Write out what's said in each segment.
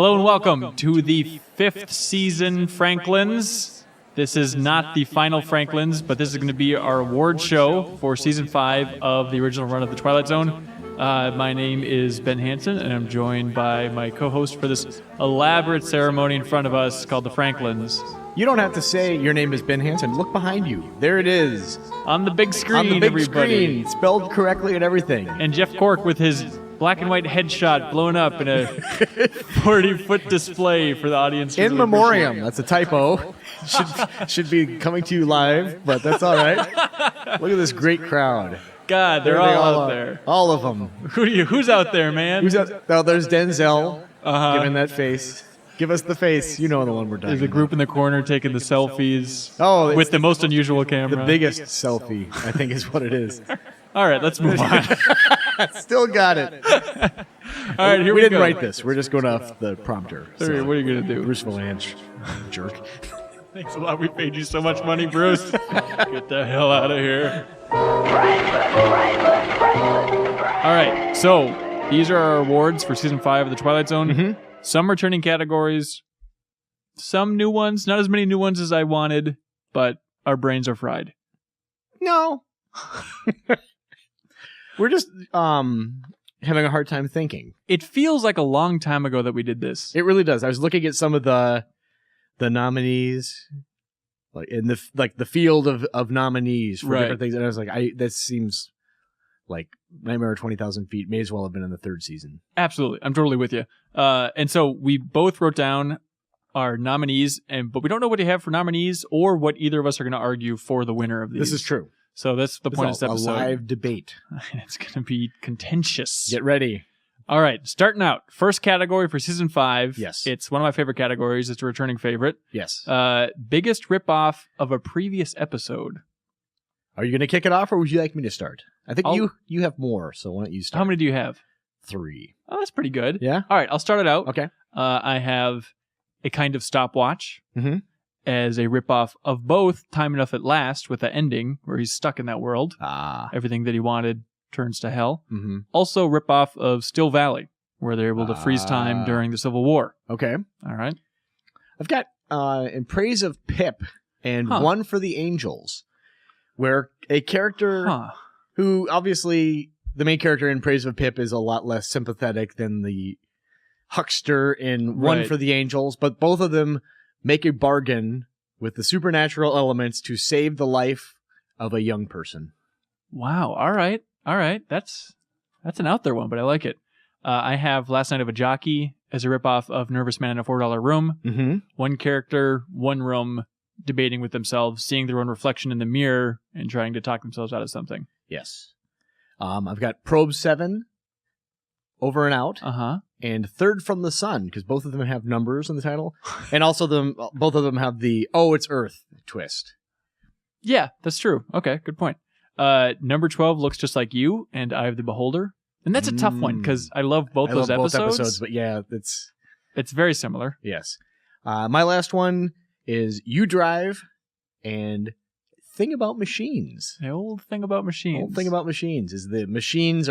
Hello and welcome to the 5th season Franklins. This is not the final Franklins, but this is going to be our award show for season 5 of the original run of the Twilight Zone. My name is Ben Hanson, and I'm joined by my co-host for this elaborate ceremony in front of us called the Franklins. You don't have to say your name is Ben Hanson. Look behind you. There it is. On the big screen, On the big everybody. screen, spelled correctly and everything. And Jeff Cork with his black and white headshot blown up in a 40-foot display for the audience. In memoriam. That's a typo. Should be coming to you live, but that's all right. Look at this great crowd. God, they're all out there. All of them. Who's out there, man? Who's out? Oh, there's Denzel giving that face. Give us the face. You know the one we're talking about. There's a group in the corner taking the selfies with the most unusual camera. The biggest selfie, I think, is what it is. All right, let's move on. Still got it. All right, here we go. We didn't write this. We're just going off the prompter. All right, what are you going to do? Bruce Valanche, jerk. Thanks a lot. We paid you so much money, Bruce. Get the hell out of here. All right, so these are our awards for Season 5 of The Twilight Zone. Mm-hmm. Some returning categories, some new ones, not as many new ones as I wanted, but our brains are fried. No. We're just having a hard time thinking. It feels like a long time ago that we did this. It really does. I was looking at some of the nominees, like in the field of nominees for different things, and I was like, this seems like Nightmare on 20,000 Feet may as well have been in the 3rd season. Absolutely. I'm totally with you. And so we both wrote down our nominees, but we don't know what you have for nominees or what either of us are going to argue for the winner of these. This is true. So that's the point of this episode. A live debate. It's going to be contentious. Get ready. All right. Starting out. First category for Season 5. Yes. It's one of my favorite categories. It's a returning favorite. Yes. Biggest ripoff of a previous episode. Are you going to kick it off, or would you like me to start? I think you have more, so why don't you start? How many do you have? 3. Oh, that's pretty good. Yeah? All right, I'll start it out. Okay. I have A Kind of Stopwatch Mm-hmm. as a ripoff of both Time Enough at Last with the ending where he's stuck in that world. Everything that he wanted turns to hell. Mm-hmm. Also ripoff of Still Valley, where they're able to freeze time during the Civil War. Okay. All right. I've got In Praise of Pip and One for the Angels, where a character who obviously the main character in Praise of Pip is a lot less sympathetic than the huckster in One for the Angels, but both of them make a bargain with the supernatural elements to save the life of a young person. Wow. All right. That's an out there one, but I like it. I have Last Night of a Jockey as a ripoff of Nervous Man in a $4 Room. Mm-hmm. One character, one room, debating with themselves, seeing their own reflection in the mirror, and trying to talk themselves out of something. Yes. I've got Probe 7, Over and Out, and Third from the Sun, because both of them have numbers in the title, and also both of them have the it's Earth twist. Yeah, that's true. Okay, good point. Number 12 Looks Just Like You, and Eye of the Beholder. And that's a tough one, because I love both those episodes. Both episodes, but yeah, it's very similar. Yes. My last one is You Drive and Thing About Machines. The old thing about machines. Old thing about machines is the machines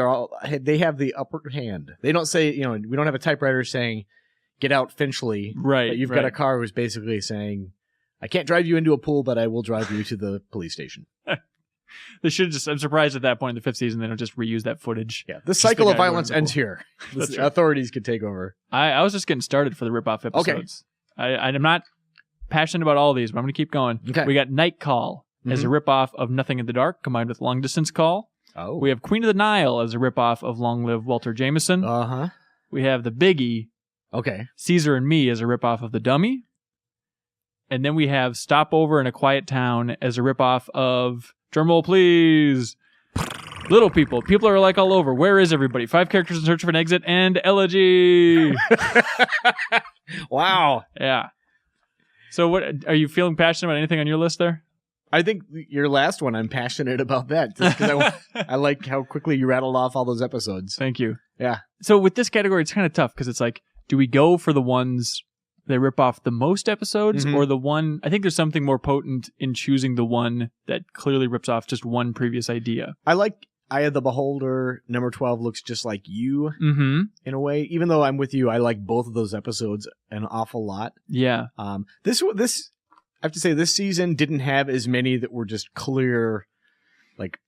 they have the upper hand. They don't say, we don't have a typewriter saying, get out Finchley. Right. But you've got a car who's basically saying, I can't drive you into a pool, but I will drive you to the police station. They should just, I'm surprised at that point in the 5th season they don't just reuse that footage. Yeah. The cycle of violence ends here. The authorities could take over. I was just getting started for the ripoff episodes. Okay. I'm not passionate about all of these, but I'm going to keep going. Okay. We got Night Call as a ripoff of Nothing in the Dark combined with Long Distance Call. Oh. We have Queen of the Nile as a ripoff of Long Live Walter Jameson. Uh-huh. We have The Biggie. Okay. Caesar and Me as a ripoff of The Dummy. And then we have Stopover in a Quiet Town as a ripoff of, drumroll please, Little People. People are like all over. Where is everybody? 5 characters in search of an exit and Elegy. Wow. Yeah. So what are you feeling passionate about anything on your list there? I think your last one, I'm passionate about that. Just because I like how quickly you rattled off all those episodes. Thank you. Yeah. So with this category, it's kind of tough because it's like, do we go for the ones that rip off the most episodes or the one? I think there's something more potent in choosing the one that clearly rips off just one previous idea. I like Eye of the Beholder, number 12 looks just like you in a way. Even though I'm with you, I like both of those episodes an awful lot. Yeah. This I have to say, this season didn't have as many that were just clear, like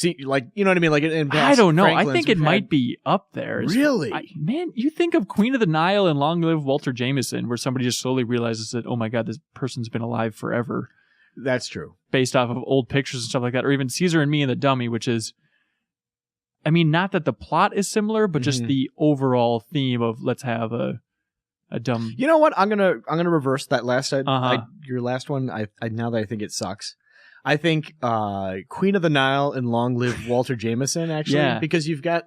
you know what I mean? Like in I don't know. Franklin's, I think it might be up there. Really? Man, you think of Queen of the Nile and Long Live Walter Jameson, where somebody just slowly realizes that, oh my God, this person's been alive forever. That's true. Based off of old pictures and stuff like that. Or even Caesar and Me and the Dummy, which is, I mean, not that the plot is similar, but just the overall theme of let's have a dumb. You know what? I'm gonna reverse that last your last one. I now that I think it sucks. I think Queen of the Nile and Long Live Walter Jameson, actually, because you've got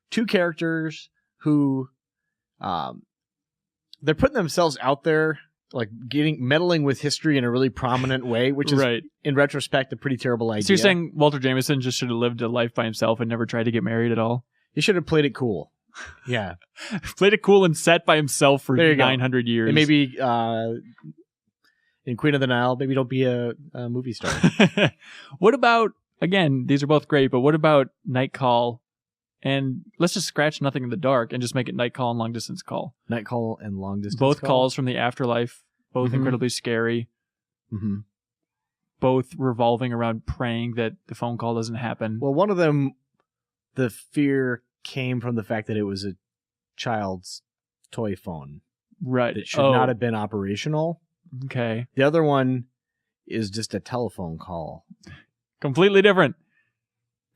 two characters who they're putting themselves out there, like meddling with history in a really prominent way, which is, in retrospect, a pretty terrible idea. So you're saying Walter Jameson just should have lived a life by himself and never tried to get married at all? He should have played it cool. Yeah. Played it cool and set by himself for 900 years. And maybe in Queen of the Nile, maybe don't be a movie star. What about, again, these are both great, but what about Night Call? And let's just scratch Nothing in the Dark and just make it Night Call and Long Distance Call. Night Call and Long Distance Both Call? calls from the afterlife, both incredibly scary. Both revolving around praying that the phone call doesn't happen. Well, one of them, the fear came from the fact that it was a child's toy phone. Right. It should not have been operational. Okay. The other one is just a telephone call. Completely different.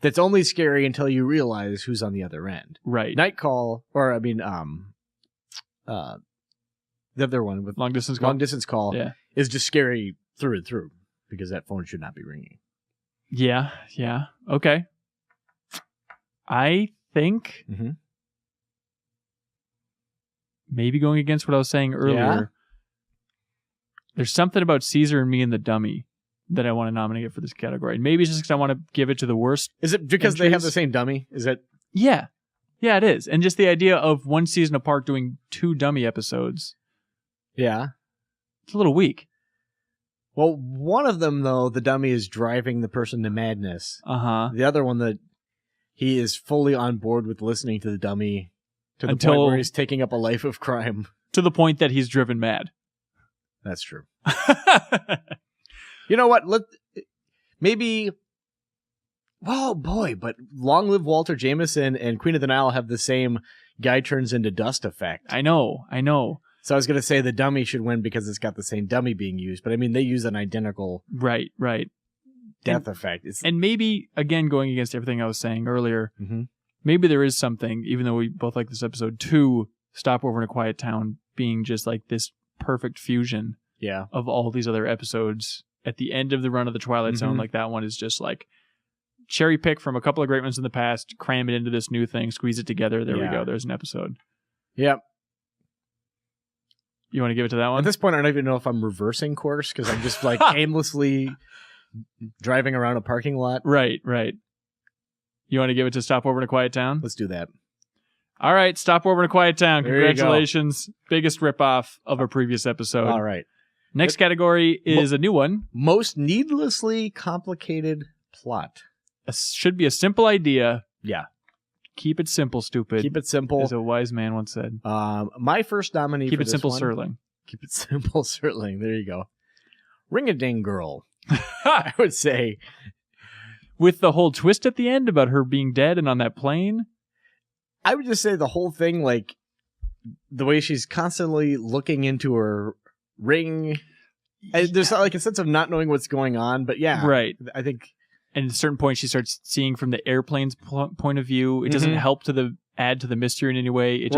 That's only scary until you realize who's on the other end. Right. Night Call, or I mean, the other one with Long Distance Call, is just scary through and through because that phone should not be ringing. Yeah. Okay. I think maybe going against what I was saying earlier, there's something about Caesar and Me and the Dummy that I want to nominate it for this category. And maybe it's just because I want to give it to the worst. Is it because they have the same dummy? Is that? Yeah, it is. And just the idea of one season apart doing 2 dummy episodes. Yeah. It's a little weak. Well, one of them, though, the dummy is driving the person to madness. The other one, that he is fully on board with listening to the dummy to the point where he's taking up a life of crime. To the point that he's driven mad. That's true. You know what? Maybe. Oh boy! But Long Live Walter Jameson and Queen of the Nile have the same guy turns into dust effect. I know. So I was going to say the dummy should win because it's got the same dummy being used, but I mean they use an identical right death effect. And maybe again going against everything I was saying earlier, maybe there is something. Even though we both like this episode, to Stopover in a Quiet Town being just like this perfect fusion of all these other episodes at the end of the run of the Twilight Zone. Like that one is just like cherry pick from a couple of great ones in the past, cram it into this new thing, squeeze it together. There we go. There's an episode. Yep. You want to give it to that one? At this point, I don't even know if I'm reversing course because I'm just like aimlessly driving around a parking lot. Right. You want to give it to Stopover in a Quiet Town? Let's do that. All right, Stopover in a Quiet Town. Congratulations. Biggest ripoff of a previous episode. All right. Next category is a new one. Most needlessly complicated plot. Should be a simple idea. Yeah. Keep it simple, stupid. Keep it simple. As a wise man once said. My first nominee Keep for it simple, one, Serling. Keep it simple, Serling. There you go. Ring-a-ding girl. I would say. With the whole twist at the end about her being dead and on that plane. I would just say the whole thing, like the way she's constantly looking into her ring. There's like a sense of not knowing what's going on, but right. I think. And at a certain point, she starts seeing from the airplane's point of view. It doesn't help to add to the mystery in any way. It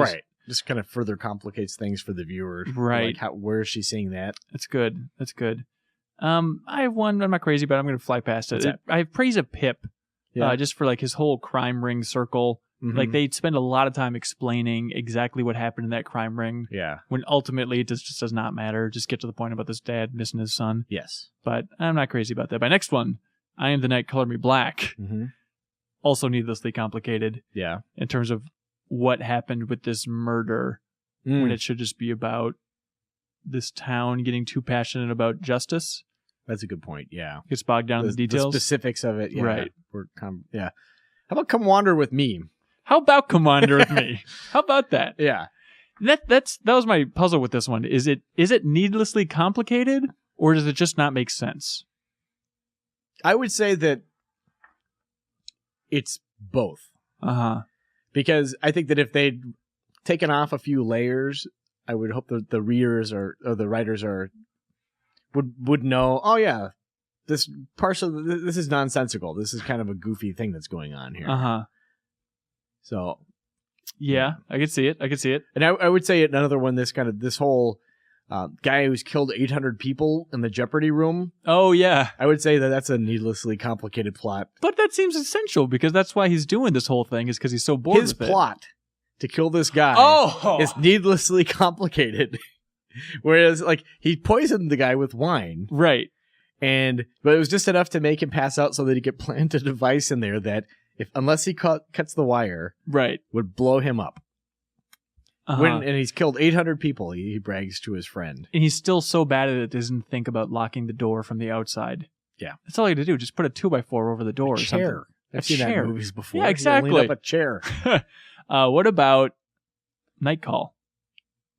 just kind of further complicates things for the viewer. Right. Like where is she seeing that? That's good. I have one I'm not crazy about. I'm going to fly past it. I have praise of Pip, just for like his whole crime ring circle. Like they spend a lot of time explaining exactly what happened in that crime ring. Yeah. When ultimately it just does not matter. Just get to the point about this dad missing his son. Yes. But I'm not crazy about that. My next one, I Am the Night, Color Me Black. Also needlessly complicated. Yeah. In terms of what happened with this murder when it should just be about this town getting too passionate about justice. That's a good point. Yeah. Gets bogged down in the details. The specifics of it. Yeah. Right. Yeah. How about come wander with me? How about come wander with me? How about that? Yeah. That was my puzzle with this one. Is it needlessly complicated, or does it just not make sense? I would say that it's both. Because I think that if they'd taken off a few layers, I would hope that the readers or the writers would know, oh yeah, this is nonsensical. This is kind of a goofy thing that's going on here. So yeah, I could see it. And I would say another one, this whole guy who's killed 800 people in the Jeopardy room. Oh, yeah. I would say that's a needlessly complicated plot. But that seems essential because that's why he's doing this whole thing, is because he's so bored with it. His plot to kill this guy is needlessly complicated. Whereas, like, he poisoned the guy with wine. Right. But it was just enough to make him pass out so that he could plant a device in there that, unless he cuts the wire, would blow him up. And he's killed 800 people, he brags to his friend. And he's still so bad at it, doesn't think about locking the door from the outside. Yeah. That's all he had to do. Just put a 2x4 over the door or something. I've seen that in movies before. Yeah, exactly. Lean up a chair. What about Night Call?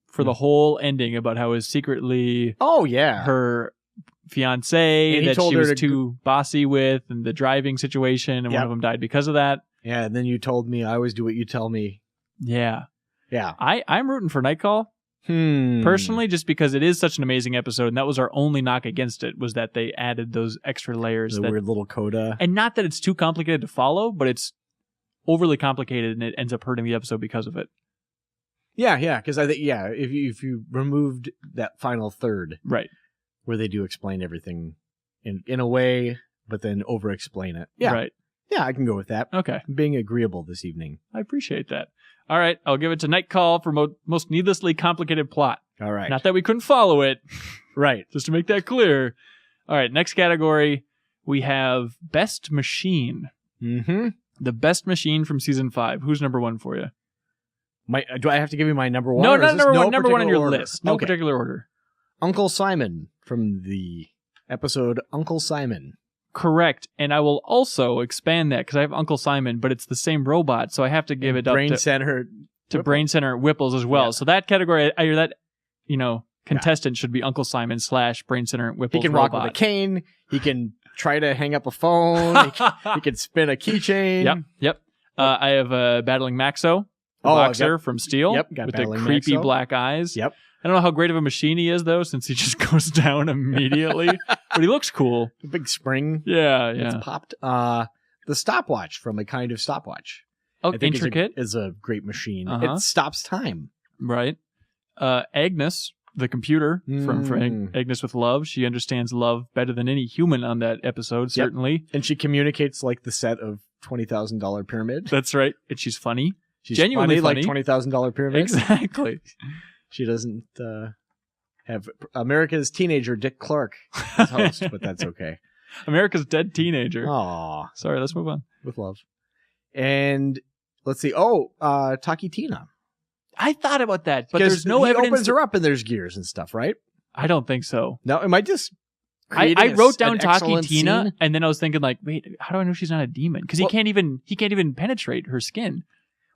For the whole ending about how it was secretly her fiance that she was too bossy with, and the driving situation, and one of them died because of that. Yeah, and then you told me I always do what you tell me. Yeah. Yeah. I'm rooting for Night Call. Personally, just because it is such an amazing episode, and that was our only knock against it, was that they added those extra layers. The weird little coda. And not that it's too complicated to follow, but it's overly complicated, and it ends up hurting the episode because of it. Yeah, because I think, if you removed that final third, right, where they do explain everything in a way, but then over-explain it. Yeah. Right. Yeah, I can go with that. Okay. I'm being agreeable this evening. I appreciate that. All right, I'll give it to Night Call for most needlessly complicated plot. All right. Not that we couldn't follow it. Right. Just to make that clear. All right, next category, we have Best Machine. Mm-hmm. The Best Machine from Season 5. Who's number one for you? Do I have to give you my number one? No, not number one. Number one on your list. No particular order. Uncle Simon from the episode Uncle Simon. Correct. And I will also expand that because I have Uncle Simon, but it's the same robot, so I have to give it up Brain Center Brain Center Whipples as well. Yeah. So that category, contestant should be Uncle Simon / Brain Center Whipples. He can robot. walk with a cane. He can try to hang up a phone. he can spin a keychain. Yep. I have Battling Maxo. Boxer from Steel with the creepy black eyes. Yep. I don't know how great of a machine he is, though, since he just goes down immediately. But he looks cool. A big spring. Yeah. It's popped. The stopwatch from A Kind of Stopwatch. Oh, intricate. Is a great machine. It stops time. Right. Agnes, the computer from Agnes with Love. She understands love better than any human on that episode, certainly. Yep. And she communicates like the set of $20,000 Pyramid. That's right. And she's funny. She's genuinely funny. Like $20,000 Pyramid. Exactly. She doesn't have America's Teenager Dick Clark as host, but that's okay. America's Dead Teenager. Aw. Sorry, let's move on. With love. And let's see. Taki Tina. I thought about that, but there's no evidence. He opens her up and there's gears and stuff, right? I don't think so. No, it might just... I wrote down Taki Tina, scene. And then I was thinking, like, wait, how do I know she's not a demon? Because he can't even penetrate her skin.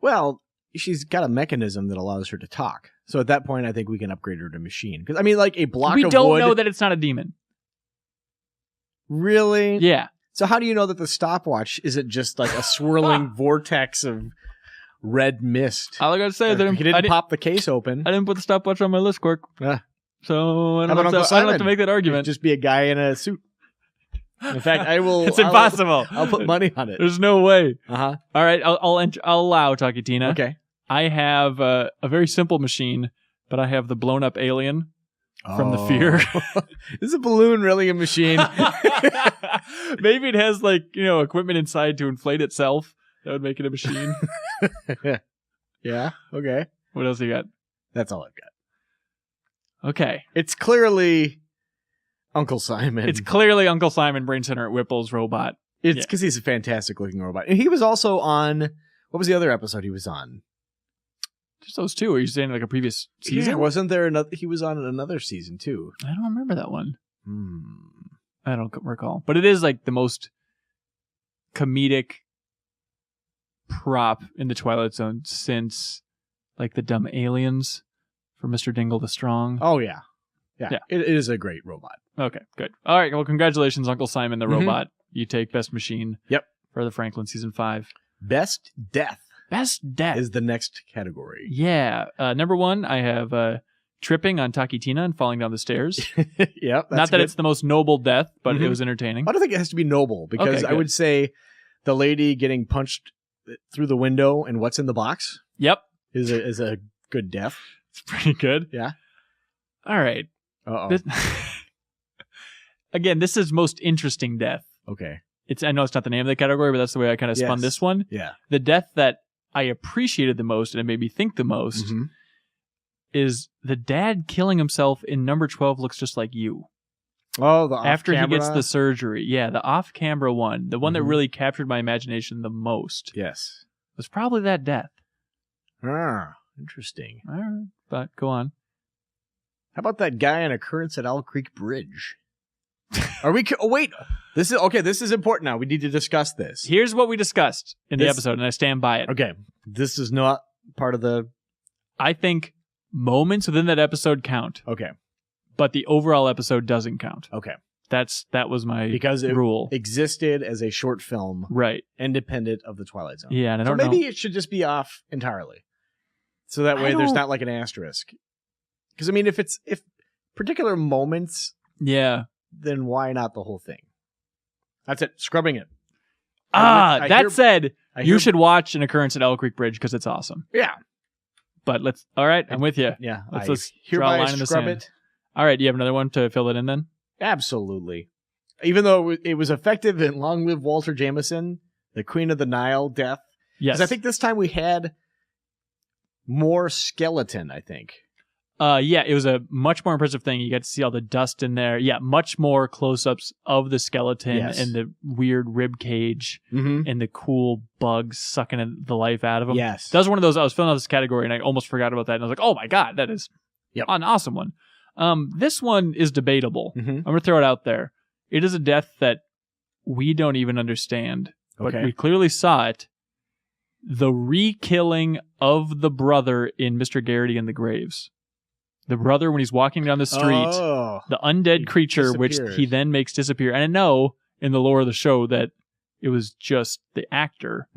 Well, she's got a mechanism that allows her to talk. So at that point, I think we can upgrade her to machine. Because, I mean, like a block of wood... We don't know that it's not a demon. Really? Yeah. So how do you know that the stopwatch isn't just like a swirling vortex of red mist? All I gotta say is that he didn't pop the case open. I didn't put the stopwatch on my list, Cork. So I don't have to make that argument. It'd just be a guy in a suit. In fact, I will... It's impossible. I'll put money on it. There's no way. Uh-huh. All right, I'll allow Taki Tina. Okay. I have a very simple machine, but I have the blown up alien from The Fear. Is a balloon really a machine? Maybe it has equipment inside to inflate itself. That would make it a machine. Yeah. Okay. What else you got? That's all I've got. Okay. It's clearly Uncle Simon. It's clearly Uncle Simon, Brain Center Whipple's robot. It's because he's a fantastic looking robot. And he was also on... What was the other episode he was on? Just those two. Are you saying like a previous season? Yeah, wasn't there another? He was on another season too. I don't remember that one. I don't recall. But it is like the most comedic prop in the Twilight Zone since like the dumb aliens for Mr. Dingle the Strong. Oh, yeah. Yeah. It is a great robot. Okay, good. All right. Well, congratulations, Uncle Simon the Robot. You take Best Machine. Yep. For the Franklin Season 5. Best Death. Best Death is the next category. Yeah. Number 1, I have tripping on Takitina and falling down the stairs. Yep. Not that it's the most noble death, but it was entertaining. I don't think it has to be noble because I would say the lady getting punched through the window and what's in the box. Yep. Is a good death. It's pretty good. Yeah. All right. Uh-oh. Again, this is most interesting death. Okay. I know it's not the name of the category, but that's the way I kind of spun this one. Yeah. The death that I appreciated the most and it made me think the most is the dad killing himself in number 12 looks just like you. Oh, the off-camera? After he gets the surgery. Yeah, the off-camera one. The one that really captured my imagination the most. Yes. Was probably that death. Interesting. All right, but go on. How about that guy on Occurrence at Owl Creek Bridge? Are we... Oh, wait. This is important now. We need to discuss this. Here's what we discussed in the episode, and I stand by it. Okay. This is not part of the... I think moments within that episode count. Okay. But the overall episode doesn't count. Okay. That was my because it rule. Existed as a short film. Right. Independent of the Twilight Zone. Yeah, and I don't know. So maybe it should just be off entirely. So that way there's not like an asterisk. Because, I mean, if particular moments... Yeah. Then why not the whole thing? That's it. Scrubbing it. That said, you should watch An Occurrence at Owl Creek Bridge because it's awesome. Yeah. But all right, I'm with you. Yeah. Let's draw a line in the sand. It. All right, do you have another one to fill it in then? Absolutely. Even though it was effective in Long Live Walter Jameson, the Queen of the Nile death. Yes. Because I think this time we had more skeleton, I think. Yeah, it was a much more impressive thing. You got to see all the dust in there. Yeah, much more close-ups of the skeleton and the weird rib cage and the cool bugs sucking the life out of them. Yes. That was one of those, I was filling out this category and I almost forgot about that. And I was like, oh my God, that is an awesome one. This one is debatable. I'm going to throw it out there. It is a death that we don't even understand, but we clearly saw it. The re-killing of the brother in Mr. Garrity and the Graves. The brother, when he's walking down the street, the undead creature, which he then makes disappear. And I know in the lore of the show that it was just the actor.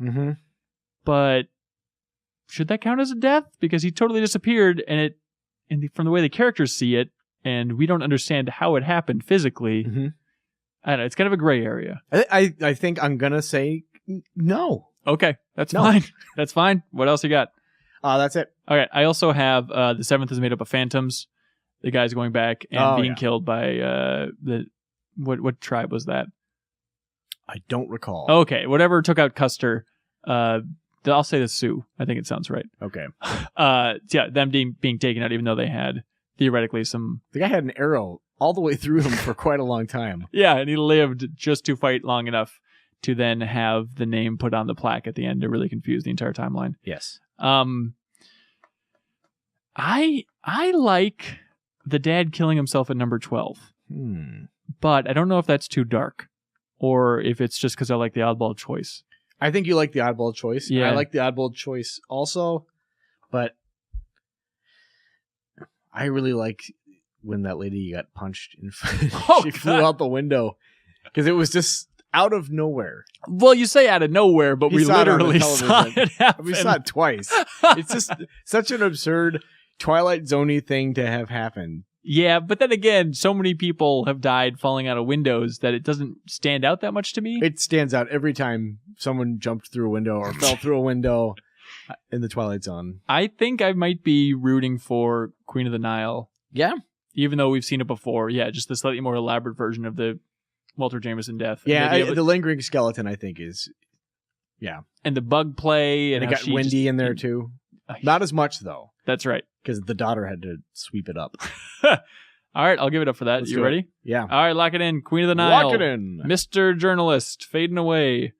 But should that count as a death? Because he totally disappeared, and from the way the characters see it, and we don't understand how it happened physically. I don't know. It's kind of a gray area. I think I'm going to say no. Okay, that's fine. That's fine. What else you got? That's it. Okay, I also have the seventh is made up of phantoms. The guy's going back and being killed by what tribe was that? I don't recall. Okay, whatever took out Custer. I'll say the Sioux. I think it sounds right. Okay. Them being taken out, even though they had theoretically some. The guy had an arrow all the way through him for quite a long time. Yeah, and he lived just to fight long enough to then have the name put on the plaque at the end to really confuse the entire timeline. Yes. I like the dad killing himself at number 12. But I don't know if that's too dark or if it's just because I like the oddball choice. I think you like the oddball choice. Yeah. I like the oddball choice also, but I really like when that lady got punched in she flew out the window because it was just out of nowhere. Well, you say out of nowhere, but we literally saw it happen. We saw it twice. It's just such an absurd Twilight Zone-y thing to have happen. Yeah, but then again, so many people have died falling out of windows that it doesn't stand out that much to me. It stands out every time someone jumped through a window or fell through a window in the Twilight Zone. I think I might be rooting for Queen of the Nile. Yeah? Even though we've seen it before. Yeah, just the slightly more elaborate version of the Walter Jameson death. Yeah, the lingering skeleton, I think, is... Yeah. And the bug play. And it got windy in there, too. Not as much, though. That's right. Because the daughter had to sweep it up. All right, I'll give it up for that. You ready? Yeah. All right, lock it in. Queen of the Nile. Lock it in. Mr. Journalist, fading away.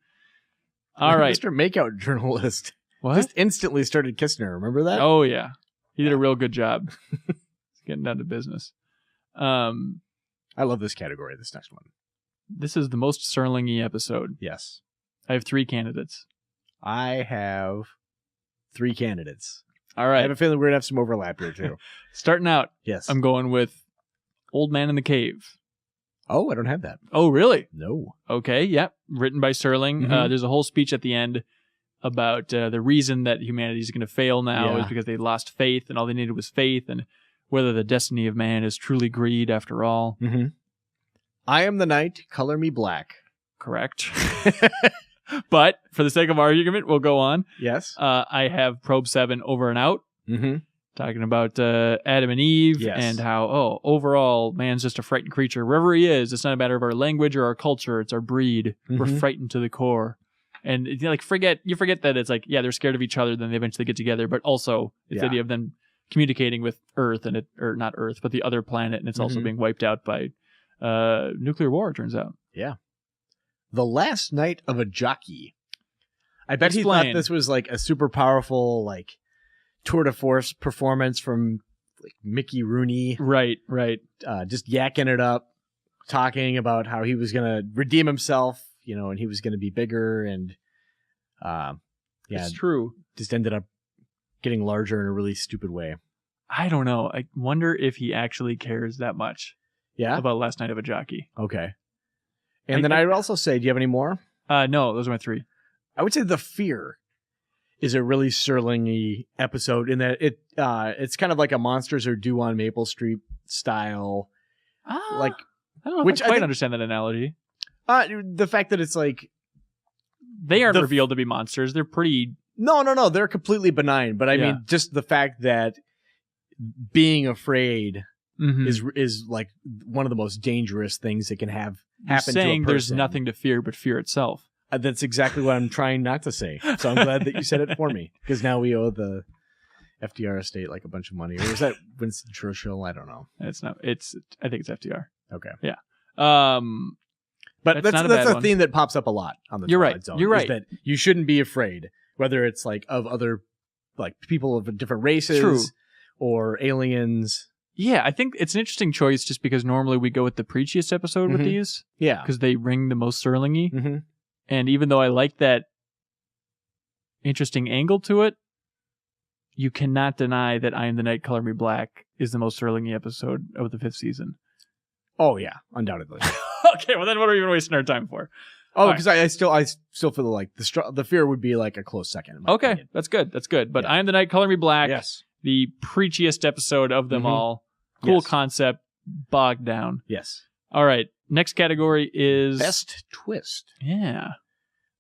All right. Mr. Makeout Journalist. What? Just instantly started kissing her. Remember that? Oh, yeah. He did a real good job. Getting down to business. I love this category, this next one. This is the most Serling-y episode. Yes. I have 3 candidates. I have 3 candidates. All right. I have a feeling we're going to have some overlap here, too. Starting out, Yes. I'm going with Old Man in the Cave. Oh, I don't have that. Oh, really? No. Okay, yep. Written by Serling. Mhm. There's a whole speech at the end about the reason that humanity is going to fail now Yeah. is because they lost faith, and all they needed was faith, and whether the destiny of man is truly greed after all. Mm-hmm. I am the knight, color me black. Correct. But for the sake of argument, we'll go on. Yes. I have Probe 7 Over and Out, Mm-hmm. talking about Adam and Eve Yes. and how, overall, man's just a frightened creature. Wherever he is, it's not a matter of our language or our culture. It's our breed. We're Mhm. frightened to the core. And you forget that it's like, yeah, they're scared of each other, then they eventually get together. But also, it's the idea of them communicating with Earth, or not Earth, but the other planet, and it's also Mhm. being wiped out by nuclear war, it turns out. Yeah. The Last Night of a Jockey. I bet he Explain. thought this was like a super powerful, like, tour de force performance from like Mickey Rooney, Right. just yakking it up, talking about how he was going to redeem himself, and he was going to be bigger, and It's true. just ended up getting larger in a really stupid way. I don't know. I wonder if he actually cares that much Yeah? about Last Night of a Jockey. Okay. And then I would also say, do you have any more? No, those are my 3. I would say The Fear is a really Serling-y episode in that it's kind of like a Monsters Are Due on Maple Street style. Like, I don't know which if I quite understand that analogy. the fact that it's like, They aren't revealed to be monsters. They're pretty... no, they're completely benign. But I Yeah. mean, just the fact that being afraid Mhm. is like one of the most dangerous things that can happen You're to a saying there's person. nothing to fear but fear itself. That's exactly what I'm trying not to say. So I'm glad that you said it for me, because now we owe the FDR estate like a bunch of money. Or is that Winston Churchill? I don't know. It's not. I think it's FDR. Okay. Yeah. But That's not a that's bad a one. theme that pops up a lot on the You're Twilight right. Zone. You're is right. that you shouldn't be afraid, whether it's like of other like people of different races True. or aliens. Yeah, I think it's an interesting choice just because normally we go with the preachiest episode with Mhm. these Yeah. because they ring the most Serling-y. Mm-hmm. And even though I like that interesting angle to it, you cannot deny that I Am the Night, Color Me Black is the most Serling-y episode of the 5th season. Oh yeah, undoubtedly. Okay, well then what are we even wasting our time for? Oh, because I still feel like the Fear would be like a close second. In my Okay, opinion. that's good. But Yeah. I Am the Night, Color Me Black, Yes. the preachiest episode of them Mhm. all. Cool Yes. concept, bogged down. Yes. All right, next category is... Best twist. Yeah.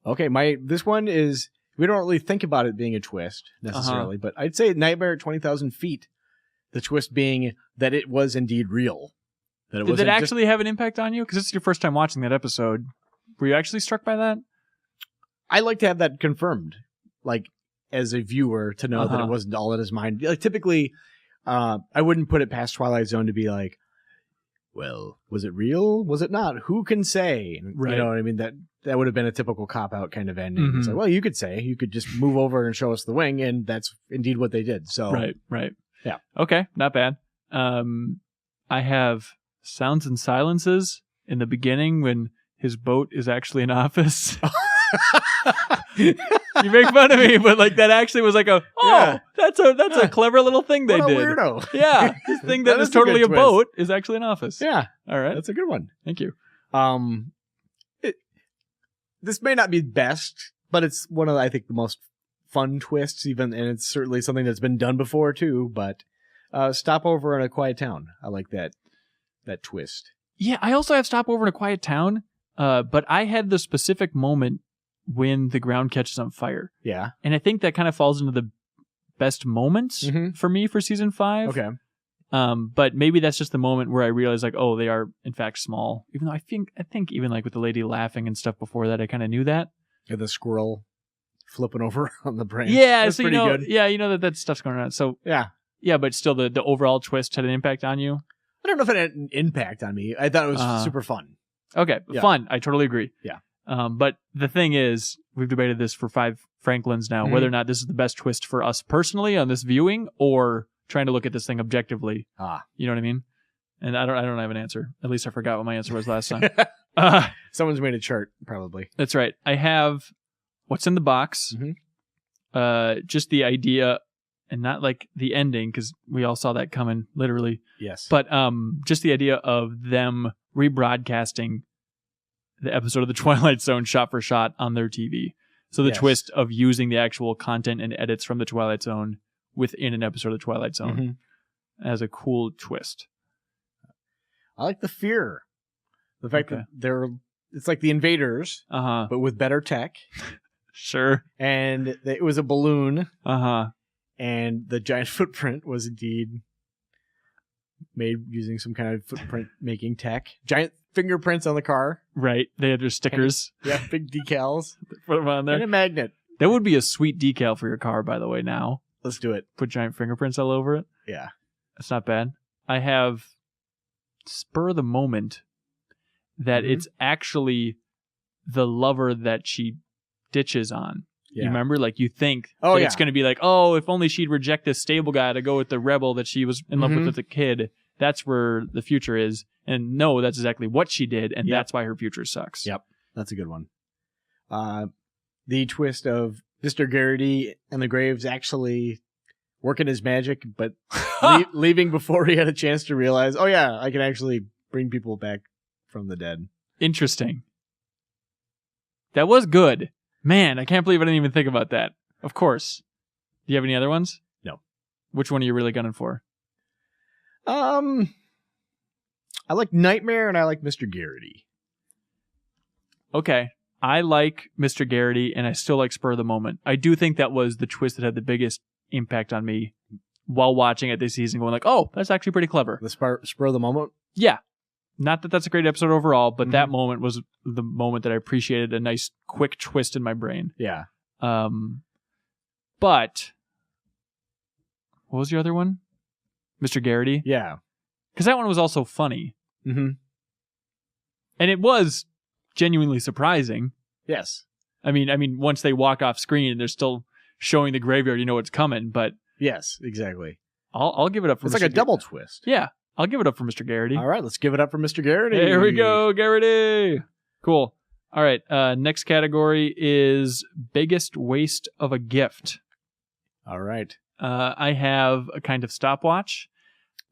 Okay, this one is, we don't really think about it being a twist necessarily, but I'd say Nightmare at 20,000 Feet. The twist being that it was indeed real. That it Did wasn't that just- actually have an impact on you? Because this is your first time watching that episode. Were you actually struck by that? I like to have that confirmed, like as a viewer, to know that Uh-huh. it wasn't all in his mind. Like typically, I wouldn't put it past Twilight Zone to be like, well, was it real? Was it not? Who can say? Right. You know what I mean? That would have been a typical cop-out kind of ending. It's Mhm. like, well, you could say. You could just move over and show us the wing, and that's indeed what they did. So, Right. Yeah. Okay, not bad. I have Sounds and Silences in the beginning when his boat is actually an office. You make fun of me, but like that actually was like that's a clever little thing they what a did. weirdo. Yeah, this thing that That is is a good totally a twist. boat is actually an office. Yeah, All right. that's a good one. Thank you. This may not be best, but it's one of, I think, the most fun twists, even, and it's certainly something that's been done before too. But Stopover in a Quiet Town, I like that twist. Yeah, I also have Stopover in a Quiet Town, but I had the specific moment when the ground catches on fire. Yeah. And I think that kind of falls into the best moments Mhm. for me for season 5. Okay. But maybe that's just the moment where I realized, like, oh, they are in fact small. Even though I think even like with the lady laughing and stuff before that, I kind of knew that. And the squirrel flipping over on the branch. Yeah, That's so pretty good. you know that stuff's going on. So Yeah. but still, the overall twist had an impact on you. I don't know if it had an impact on me. I thought it was Uh-huh. super fun. Okay, Yeah. fun. I totally agree. Yeah. But the thing is, we've debated this for 5 Franklins now, Mhm. whether or not this is the best twist for us personally on this viewing, or trying to look at this thing objectively. You know what I mean? And I don't have an answer. At least I forgot what my answer was last time. Someone's made a chart, probably. That's right. I have what's in the box. Mm-hmm. Just the idea, and not like the ending, because we all saw that coming, literally. Yes. But just the idea of them rebroadcasting the episode of The Twilight Zone shot for shot on their TV. So the twist of using the actual content and edits from The Twilight Zone within an episode of The Twilight Zone as a cool twist. I like the fear. The fact that it's like the invaders, but with better tech. Sure. And it was a balloon. And the giant footprint was indeed made using some kind of footprint making tech. Giant fingerprints on the car. Right. They had their stickers. Yeah, big decals. Put them on there. And a magnet. That would be a sweet decal for your car, by the way, now. Let's do it. Put giant fingerprints all over it. Yeah. That's not bad. I have spur of the moment that it's actually the lover that she ditches on. Yeah. You remember? Like, you think it's going to be like, oh, if only she'd reject this stable guy to go with the rebel that she was in love with as a kid. That's where the future is. And no, that's exactly what she did, and that's why her future sucks. Yep. That's a good one. The twist of Mr. Garrity and the Graves actually working his magic, but leaving before he had a chance to realize, oh yeah, I can actually bring people back from the dead. Interesting. That was good. Man, I can't believe I didn't even think about that. Of course. Do you have any other ones? No. Which one are you really gunning for? I like Nightmare and I like Mr. Garrity. Okay. I like Mr. Garrity and I still like Spur of the Moment. I do think that was the twist that had the biggest impact on me while watching it this season, going like, oh, that's actually pretty clever. The Spur of the Moment? Yeah. Not that that's a great episode overall, but that moment was the moment that I appreciated, a nice quick twist in my brain. Yeah. But what was your other one? Mr. Garrity? Yeah. Because that one was also funny. Mm-hmm. And it was genuinely surprising. Yes. I mean, once they walk off screen and they're still showing the graveyard, you know what's coming, but... Yes, exactly. I'll give it up for It's Mr. like a double twist. Yeah. I'll give it up for Mr. Garrity. All right, let's give it up for Mr. Garrity. There we go, Garrity. Cool. All right, next category is biggest waste of a gift. All right. I have a kind of stopwatch.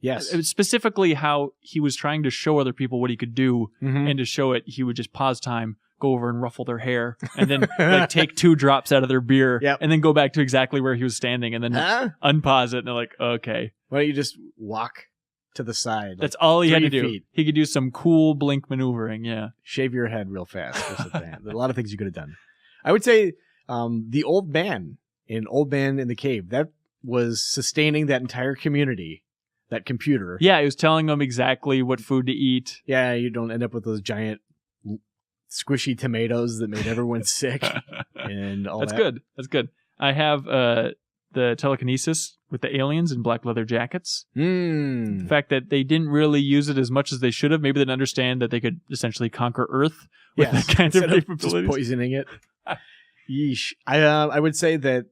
Yes. Specifically how he was trying to show other people what he could do, and to show it, he would just pause time, go over and ruffle their hair, and then like take 2 drops out of their beer, and then go back to exactly where he was standing, and then unpause it, and they're like, okay. Why don't you just walk to the side? That's all he had to do. Feet. He could do some cool blink maneuvering, yeah. Shave your head real fast. Or something. A lot of things you could have done. I would say the old man in Old Man in the Cave, that was sustaining that entire community, that computer. Yeah, he was telling them exactly what food to eat. Yeah, you don't end up with those giant squishy tomatoes that made everyone sick and all that. That's good. I have the telekinesis with the aliens in black leather jackets. The fact that they didn't really use it as much as they should have. Maybe they didn't understand that they could essentially conquer Earth with that kind of capabilities. Just poisoning it. Yeesh. I would say that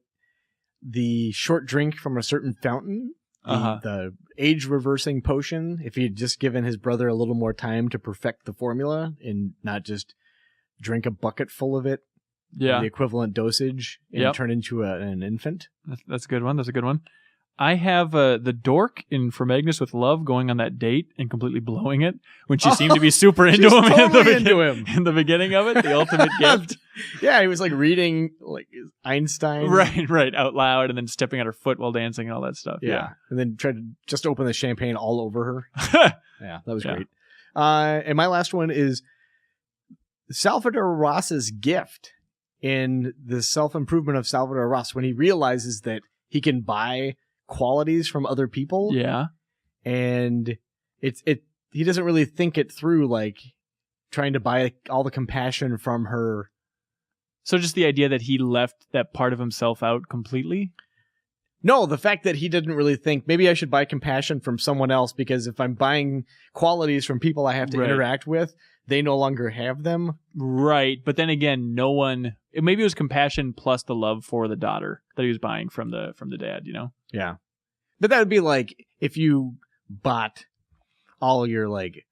the short drink from a certain fountain, the age-reversing potion, if he had just given his brother a little more time to perfect the formula and not just drink a bucket full of it, the equivalent dosage, and turn into an infant. That's a good one. That's a good one. I have the dork in From Agnes with Love going on that date and completely blowing it when she seemed to be super into him, in the beginning of it, the ultimate gift. Yeah, he was like reading like Einstein. Right, out loud, and then stepping on her foot while dancing and all that stuff. Yeah. And then tried to just open the champagne all over her. Yeah, that was great. And my last one is Salvador Ross's gift in the self-improvement of Salvador Ross when he realizes that he can buy qualities from other people. Yeah. And he doesn't really think it through, like trying to buy all the compassion from her. So just the idea that he left that part of himself out completely? No, the fact that he didn't really think, maybe I should buy compassion from someone else, because if I'm buying qualities from people I have to interact with, they no longer have them. Right. But then again, maybe it was compassion plus the love for the daughter that he was buying from the dad, you know? Yeah. But that would be like if you bought all your like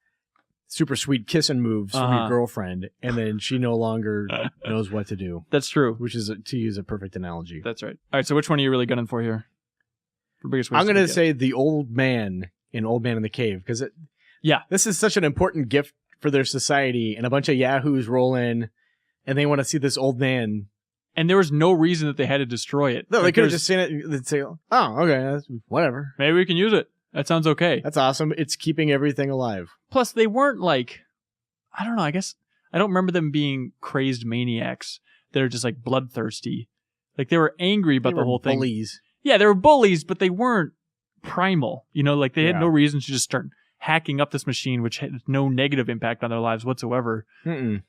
super sweet kissing moves from your girlfriend, and then she no longer knows what to do. That's true. Which is, to use a perfect analogy. That's right. All right, so which one are you really gunning for here? For biggest I'm going to say the old man in Old Man in the Cave, because this is such an important gift for their society, and a bunch of yahoos roll in, and they want to see this old man. And there was no reason that they had to destroy it. No, they could have just seen it and say, oh, okay, whatever. Maybe we can use it. That sounds okay. That's awesome. It's keeping everything alive. Plus, they weren't like, I don't know, I guess, I don't remember them being crazed maniacs that are just like bloodthirsty. Like they were angry about the whole thing. Bullies. Yeah, they were bullies, but they weren't primal. You know, like they had no reason to just start hacking up this machine, which had no negative impact on their lives whatsoever. Mm-mm.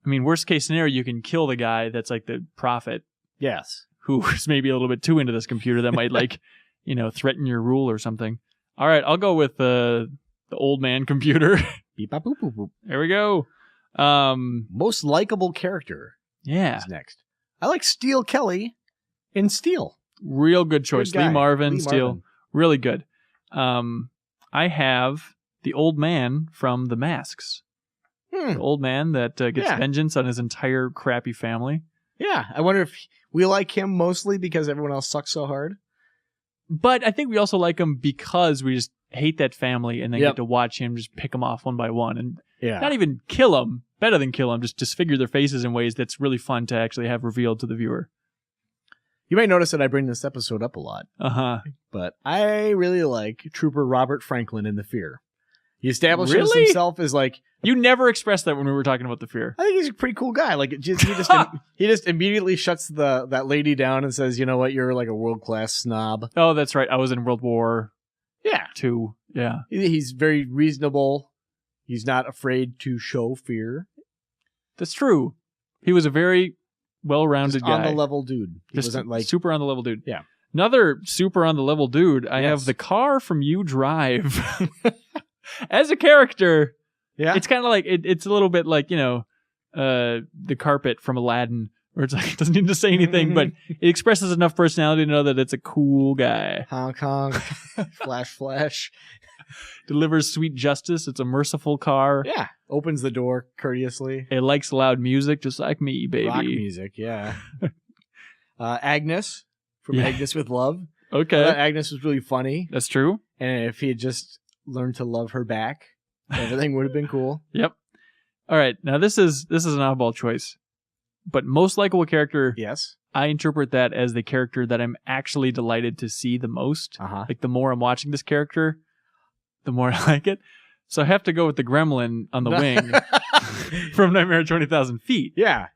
I mean, worst case scenario, you can kill the guy that's like the prophet. Yes. Who's maybe a little bit too into this computer that might like, you know, threaten your rule or something. All right, I'll go with the old man computer. Beep, bop, boop, boop, boop. There we go. Most likable character. Yeah. Is next. I like Steel Kelly in Steel. Real good choice. Good Lee Marvin, Steel. Marvin. Really good. I have the old man from The Masks. The old man that gets vengeance on his entire crappy family. Yeah. I wonder if we like him mostly because everyone else sucks so hard. But I think we also like him because we just hate that family and then get to watch him just pick them off one by one. And not even kill them, better than kill them, just disfigure their faces in ways that's really fun to actually have revealed to the viewer. You might notice that I bring this episode up a lot. But I really like Trooper Robert Franklin in The Fear. He establishes himself as like... You never expressed that when we were talking about The Fear. I think he's a pretty cool guy. Like, he just immediately shuts that lady down and says, you know what, you're like a world-class snob. Oh, that's right. I was in World War II. Yeah. He's very reasonable. He's not afraid to show fear. That's true. He was a very well-rounded guy. On the level dude. He just wasn't like... super on the level dude. Yeah. Another super on the level dude, I have the car from You Drive. As a character, it's kind of like, it's a little bit like, you know, the carpet from Aladdin, where it's like, it doesn't need to say anything, but it expresses enough personality to know that it's a cool guy. Honk, honk, flash, flash. Delivers sweet justice. It's a merciful car. Yeah. Opens the door courteously. It likes loud music, just like me, baby. Rock music, yeah. Agnes, from Agnes with Love. Okay. Agnes was really funny. That's true. And if he had just learned to love her back, everything would have been cool. Yep. All right. Now this is an oddball choice, but most likable character. Yes. I interpret that as the character that I'm actually delighted to see the most. Like the more I'm watching this character, the more I like it. So I have to go with the gremlin on the wing from Nightmare at 20,000 Feet. Yeah.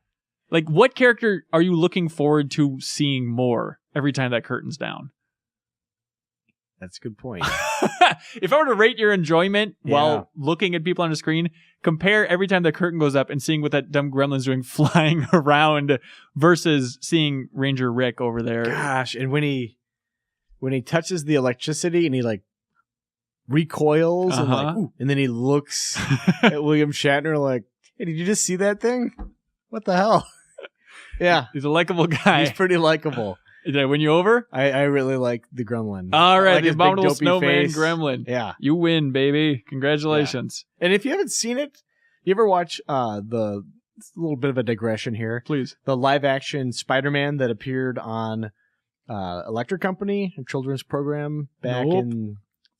Like, what character are you looking forward to seeing more every time that curtain's down? That's a good point. If I were to rate your enjoyment while looking at people on the screen, compare every time the curtain goes up and seeing what that dumb gremlin's doing flying around versus seeing Ranger Rick over there. Gosh, and when he touches the electricity and he like recoils and like, ooh, and then he looks at William Shatner like, hey, did you just see that thing? What the hell? Yeah. He's a likable guy. He's pretty likable. Did I win you over? I really like the gremlin. All right, like the abominable snowman face. gremlin. Yeah. You win, baby. Congratulations. Yeah. And if you haven't seen it, you ever watch the a little bit of a digression here. Please. The live action Spider-Man that appeared on Electric Company, a children's program back in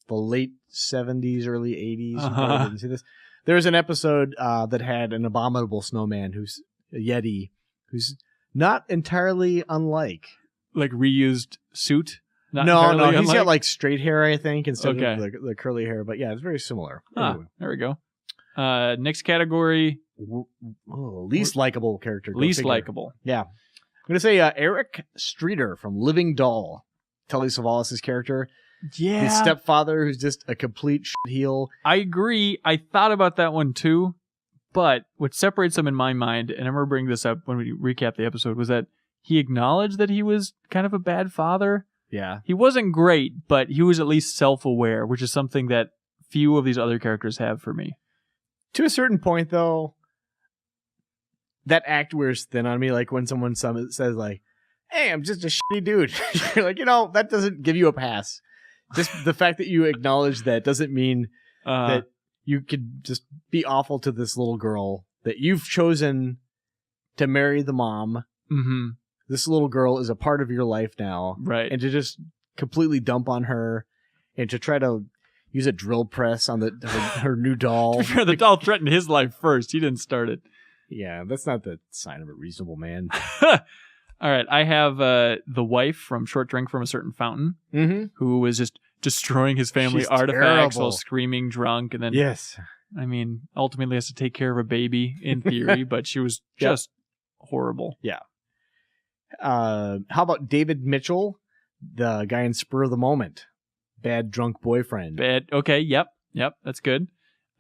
the late 70s, early 80s. You probably didn't see this. There's an episode that had an abominable snowman who's a Yeti, who's not entirely unlike. Like reused suit? No, he's got like straight hair, I think, instead of the curly hair. But yeah, it's very similar. Anyway. There we go. Next category. Least likable character. Least likable. Yeah. I'm going to say Eric Streeter from Living Doll. Telly Savalas' character. Yeah. His stepfather, who's just a complete heel. I agree. I thought about that one too. But what separates them in my mind, and I remember bringing this up when we recapped the episode, was that he acknowledged that he was kind of a bad father. Yeah. He wasn't great, but he was at least self-aware, which is something that few of these other characters have for me. To a certain point, though, that act wears thin on me. Like when someone says like, hey, I'm just a shitty dude. You're like, that doesn't give you a pass. Just the fact that you acknowledge that doesn't mean that you could just be awful to this little girl that you've chosen to marry the mom. Mm-hmm. This little girl is a part of your life now. Right. And to just completely dump on her and to try to use a drill press on her new doll. The doll threatened his life first. He didn't start it. Yeah, that's not the sign of a reasonable man. All right. I have the wife from Short Drink from a Certain Fountain, who was just destroying his family She's artifacts terrible. while screaming drunk. And then, Yes. I mean, ultimately has to take care of a baby in theory, but she was just horrible. Yeah. How about David Mitchell, the guy in Spur of the Moment? Bad drunk boyfriend. Bad. Okay. Yep. That's good.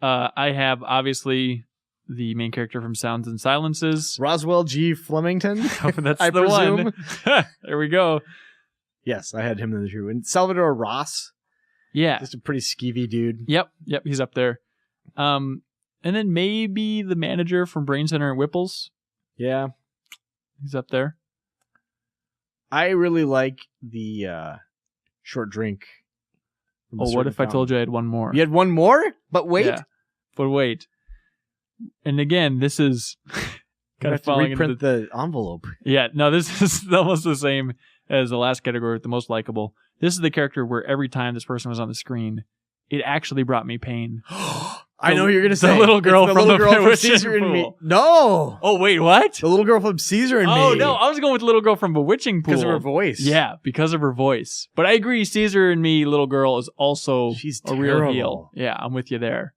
I have obviously the main character from Sounds and Silences. Roswell G. Flemington. That's I the presume. one. There we go. Yes, I had him in the shoe. And Salvador Ross. Yeah. Just a pretty skeevy dude. Yep. He's up there. And then maybe the manager from Brain Center and Whipples. Yeah. He's up there. I really like the Short Drink. Oh, what if I told you I had one more? You had one more? But wait. Yeah. But wait. And again, this is kind of falling reprint the envelope. Yeah, no, this is almost the same as the last category with the most likable. This is the character where every time this person was on the screen, it actually brought me pain. I know who you're going to say. The little girl from the Bewitching Caesar and Me. Pool. No. Oh, wait, what? The little girl from Caesar and Me. Oh, no, I was going with the little girl from Bewitching Pool. Because of her voice. Yeah, because of her voice. But I agree, Caesar and Me, little girl, is also She's a real terrible. heel. Yeah, I'm with you there.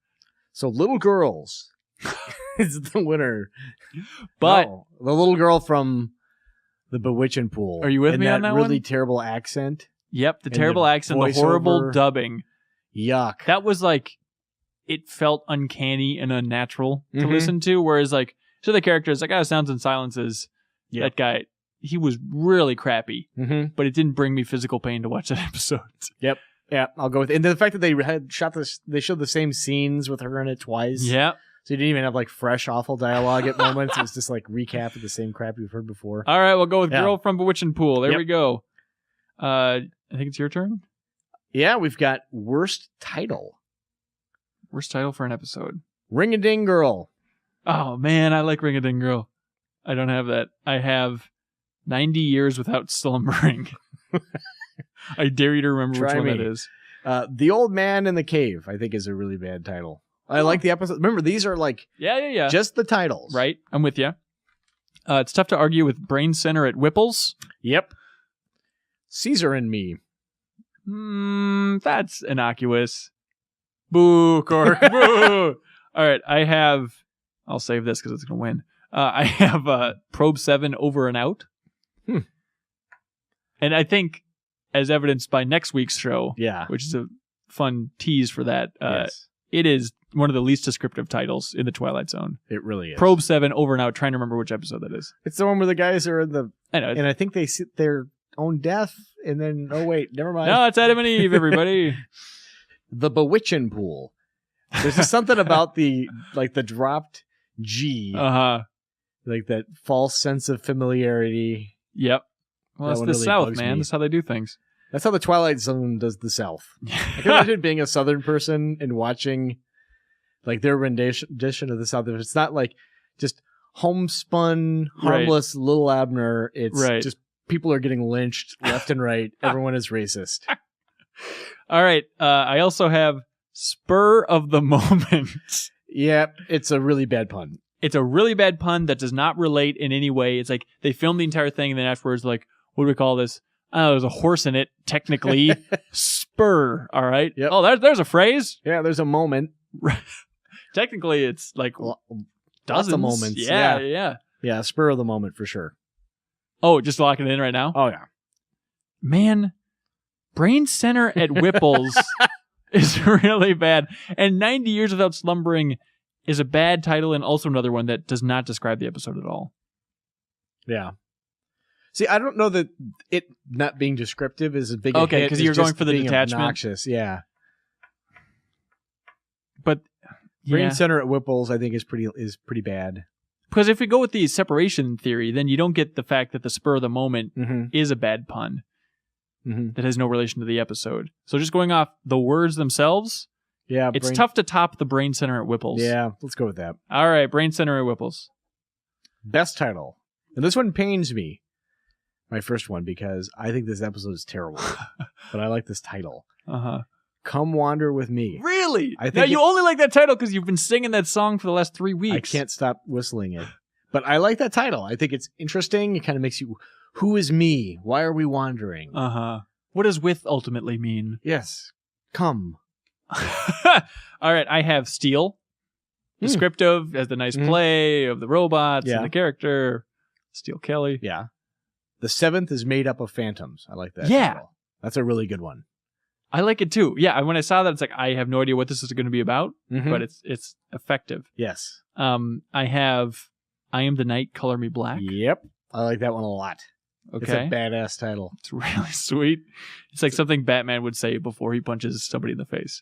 So Little Girls is the winner. But No, the little girl from the Bewitching Pool. Are you with and me on that really one? terrible accent. Yep, the And terrible the accent, the horrible voiceover. dubbing. Yuck. That was like, it felt uncanny and unnatural to Mhm. listen to. Whereas like, so the characters, like, Sounds and Silences, that guy, he was really crappy, but it didn't bring me physical pain to watch that episode. Yep. Yeah, I'll go with it. And the fact that they showed the same scenes with her in it twice. Yeah. So you didn't even have like fresh, awful dialogue at moments. It was just like recap of the same crap you've heard before. All right, we'll go with Yeah. Girl from Bewitching Pool. There Yep. we go. I think it's your turn. Yeah, we've got worst title. Worst title for an episode. Ring-a-ding Girl. Oh, man, I like Ring a Ding Girl. I don't have that. I have 90 Years Without Slumbering. I dare you to remember Try which one me. that is. The Old Man in the Cave, I think, is a really bad title. I like the episode. Remember, these are like Yeah. just the titles. Right, I'm with you. It's tough to argue with Brain Center at Whipples. Yep. Caesar and Me. That's innocuous. Boo, Cork. Boo. All right, I'll save this because it's going to win. I have Probe 7 Over and Out. And I think, as evidenced by next week's show, Yeah. which is a fun tease for that, Yes. it is one of the least descriptive titles in the Twilight Zone. It really is. Probe 7 Over and Out, trying to remember which episode that is. It's the one where the guys are in the... I know. And I think they sit their own death, and then... Oh, wait. Never mind. No, it's Adam and Eve, everybody. The Bewitching Pool. There's just something about the dropped G. Uh-huh. Like that false sense of familiarity. Yep. Well, That that's one the really South, bugs man. me. That's how they do things. That's how the Twilight Zone does the South. I can imagine being a Southern person and watching like their rendition of the South. If it's not like just homespun, harmless little Abner, it's Right. just people are getting lynched left and right. Everyone is racist. All right. I also have Spur of the Moment. Yep, it's a really bad pun. It's a really bad pun that does not relate in any way. It's like they filmed the entire thing and then afterwards, like, what do we call this? Oh, there's a horse in it, technically. Spur, all right? Yep. Oh, there's a phrase. Yeah, there's a moment. Technically, it's like Lots dozens. of moments. Yeah. Yeah, spur of the moment for sure. Oh, just locking it in right now? Oh, yeah. Man, Brain Center at Whipples is really bad. And 90 Years Without Slumbering is a bad title and also another one that does not describe the episode at all. Yeah. See, I don't know that it not being descriptive is a big Okay, hit. 'cause It's you're going just for the being detachment. Obnoxious, yeah. But Brain yeah. Center at Whipples, I think, is pretty bad. Because if we go with the separation theory, then you don't get the fact that the spur of the moment is a bad pun that has no relation to the episode. So just going off the words themselves, Yeah, It's tough to top the Brain Center at Whipple's. Yeah, let's go with that. All right, Brain Center at Whipple's. Best title. And this one pains me. My first one, because I think this episode is terrible. But I like this title. Come Wander With Me. Really? Now, you only like that title because you've been singing that song for the last 3 weeks. I can't stop whistling it. But I like that title. I think it's interesting. It kind of makes you, who is me? Why are we wandering? What does with ultimately mean? Yes. Come. All right, I have Steel. Descriptive, has the nice play of the robots and the character. Steel Kelly. Yeah. The 7th is made up of phantoms. I like that. Yeah. title. That's a really good one. I like it too. Yeah, when I saw that, it's like, I have no idea what this is going to be about, but it's effective. Yes. I have I Am the Night, Color Me Black. Yep. I like that one a lot. Okay. It's a badass title. It's really sweet. It's like something Batman would say before he punches somebody in the face.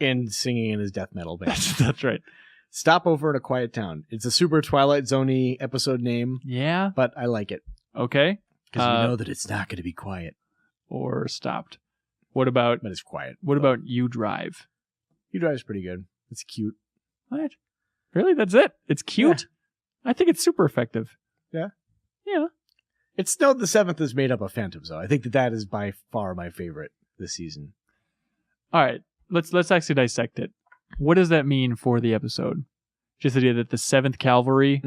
And singing in his death metal band. That's right. Stopover in a Quiet Town. It's a super Twilight Zone-y episode name. Yeah. But I like it. Okay. Because we know that it's not going to be quiet. Or stopped. What about... But it's quiet. What about You Drive? You Drive's pretty good. It's cute. What? Really? That's it? It's cute? Yeah. I think it's super effective. Yeah? Yeah. It's still the 7th is made up of phantoms, though. I think that is by far my favorite this season. All right. Let's actually dissect it. What does that mean for the episode? Just the idea that the 7th Cavalry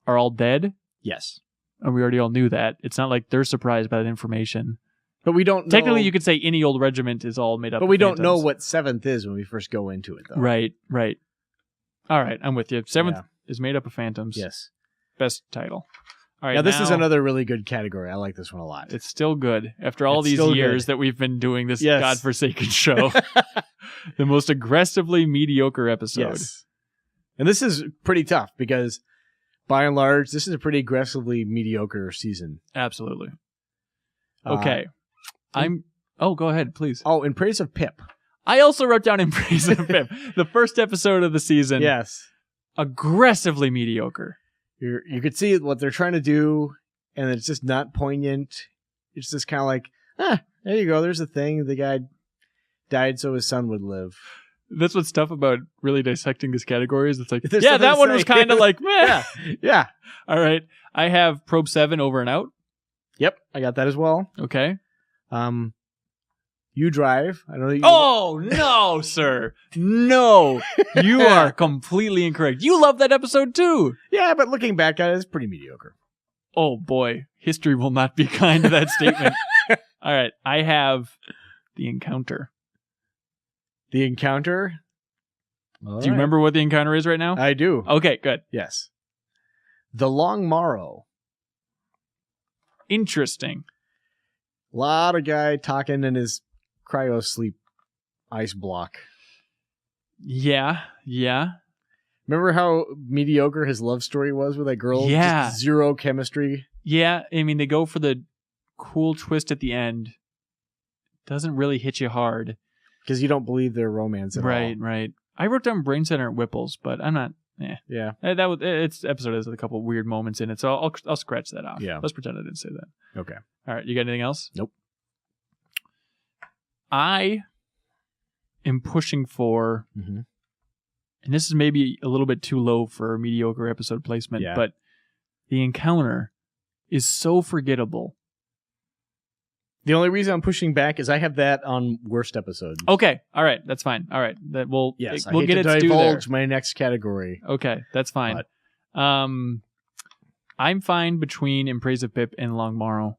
are all dead? Yes. And we already all knew that. It's not like they're surprised by that information. But we don't know... Technically, you could say any old regiment is all made up of But we don't phantoms. know what 7th is when we first go into it, though. Right. All right, I'm with you. 7th is made up of phantoms. Yes. Best title. All right. Now, this is another really good category. I like this one a lot. It's still good. After all these years that we've been doing this godforsaken show. The most aggressively mediocre episode. Yes. And this is pretty tough because, by and large, this is a pretty aggressively mediocre season. Absolutely. Okay. Go ahead, please. Oh, In Praise of Pip. I also wrote down In Praise of Pip. The first episode of the season. Yes. Aggressively mediocre. You could see what they're trying to do, and it's just not poignant. It's just kind of like, there you go. There's a thing. The guy died so his son would live. That's what's tough about really dissecting these categories. It's like, that one was kind of like, meh. Yeah. All right. I have Probe 7 Over and Out. Yep. I got that as well. Okay. You Drive. I don't know. Oh, no, sir. No. You are completely incorrect. You love that episode too. Yeah, but looking back at it, it's pretty mediocre. Oh, boy. History will not be kind to that statement. All right. I have The Encounter. The Encounter? Do you remember what The Encounter is right now? I do. Okay, good. Yes. The Long Morrow. Interesting. A lot of guy talking in his cryo sleep ice block. Yeah. Remember how mediocre his love story was with that girl? Yeah. Just zero chemistry. Yeah, I mean, they go for the cool twist at the end. Doesn't really hit you hard. Because you don't believe their romance at all. Right. I wrote down Brain Center at Whipple's, but I'm not... Yeah. It's episode has a couple weird moments in it, so I'll scratch that off. Yeah. Let's pretend I didn't say that. Okay. All right, you got anything else? Nope. I am pushing for, and this is maybe a little bit too low for mediocre episode placement, but The Encounter is so forgettable. The only reason I'm pushing back is I have that on worst episodes. Okay, all right, that's fine. All right, we'll get its due there. Divulge my next category. Okay, that's fine. But, I'm fine between In Praise of Pip and Long Morrow.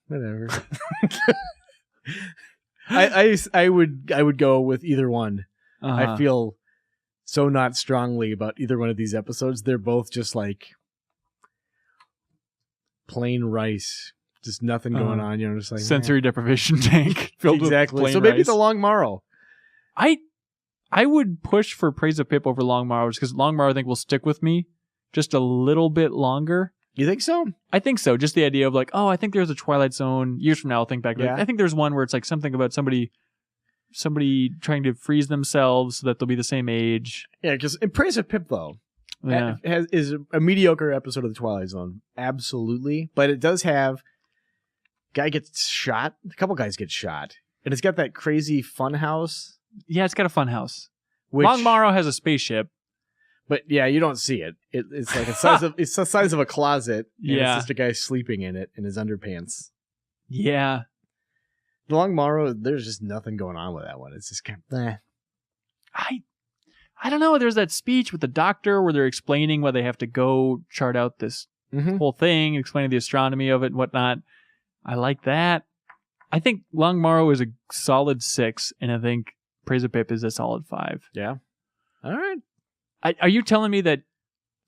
Whatever. I would go with either one. I feel so not strongly about either one of these episodes. They're both just like plain rice. Just nothing going on, just like sensory deprivation tank filled with plain so maybe rice. The Long Morrow. I would push for Praise of Pip over Long Morrow just because Long Morrow I think will stick with me just a little bit longer. You think so? I think so. Just the idea of like, I think there's a Twilight Zone. Years from now, I'll think back. Yeah. I think there's one where it's like something about somebody trying to freeze themselves so that they'll be the same age. Yeah, because In Praise of Pip, though, is a mediocre episode of the Twilight Zone. Absolutely. But it does have... Guy gets shot. A couple guys get shot. And it's got that crazy fun house. Yeah, it's got a fun house. Which, Longmorrow has a spaceship. But yeah, you don't see it. It's like it's the size of a closet. And Yeah. It's just a guy sleeping in it in his underpants. Yeah. The Longmorrow, there's just nothing going on with that one. It's just kind of, I don't know. There's that speech with the doctor where they're explaining why they have to go chart out this whole thing, explaining the astronomy of it and whatnot. I like that. I think Longmorrow is a solid 6, and I think Praise of Pip is a solid 5. Yeah. All right. Are you telling me that